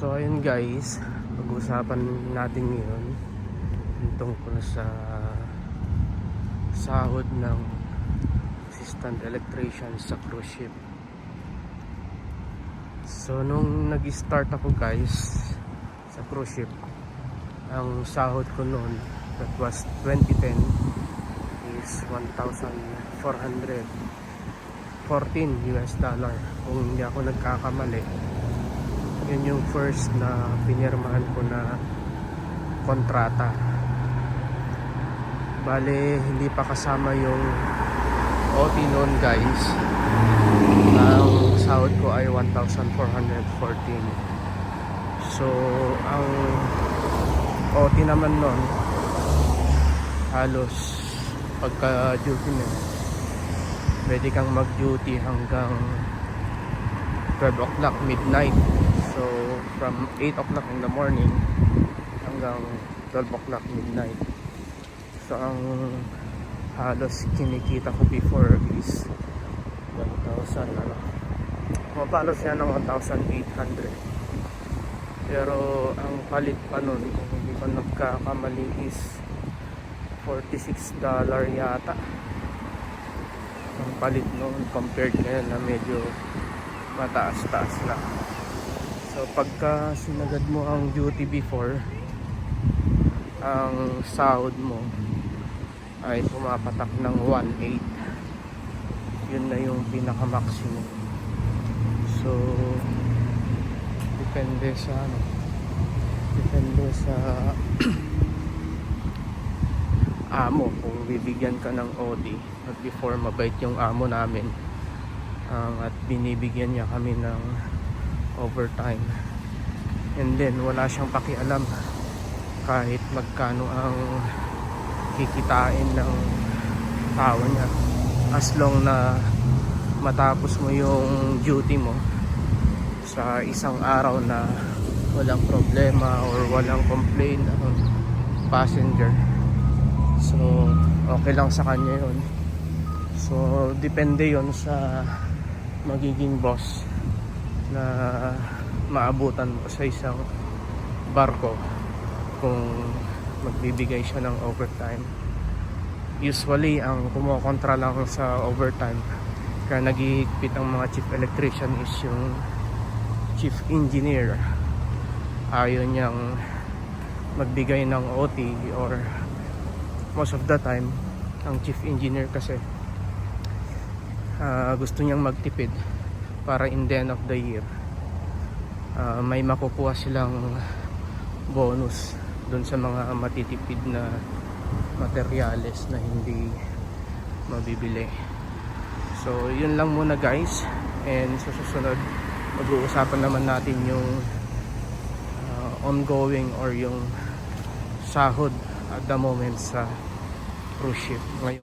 So ayun guys, pag-uusapan natin ngayon tungkol sa sahod ng assistant electrician sa cruise ship. So nung nag-start ako guys sa cruise ship, ang sahod ko noon, that was 2010, is $1,414 kung hindi ako nagkakamali. Yun yung first na pinirmahan ko na kontrata. Bale, hindi pa kasama yung OT noon guys. Ang sahod ko ay 1,414. So ang OT naman noon, halos pagka duty na, pwede kang mag duty hanggang 12 o'clock midnight. So from 8 o'clock in the morning hanggang 12 o'clock midnight. So ang halos kinikita ko before is 1,000 mapalo siya ng 1,800. Pero ang palit pa nun, kung hindi ko nagkakamali, is $46 yata ang palit nun, compared ngayon na medyo mataas-taas na. So pagka sinagad mo ang duty before, ang sahod mo ay pumapatak ng 1,800. Yun na yung pinaka-maximum. So depende sa amo kung bibigyan ka ng OT. At before, mabait yung amo namin, at binibigyan niya kami ng overtime, and then wala siyang pakialam kahit magkano ang kikitain ng tao niya, as long na matapos mo yung duty mo sa isang araw na walang problema or walang complaint ang passenger. So okay lang sa kanya yun. So depende yon sa magiging boss na maabutan mo sa isang barko kung magbibigay siya ng overtime. Usually ang kumokontra lang sa overtime kaya nagihigpit ang mga chief electrician is yung chief engineer. Ayaw niyang magbigay ng OT, or most of the time ang chief engineer kasi gusto niyang magtipid para in the end of the year may makukuha silang bonus dun sa mga matitipid na materyales na hindi mabibili. So yun lang muna guys, and sa susunod mag-uusapan naman natin yung ongoing or yung sahod at the moment sa cruise ship ngayon.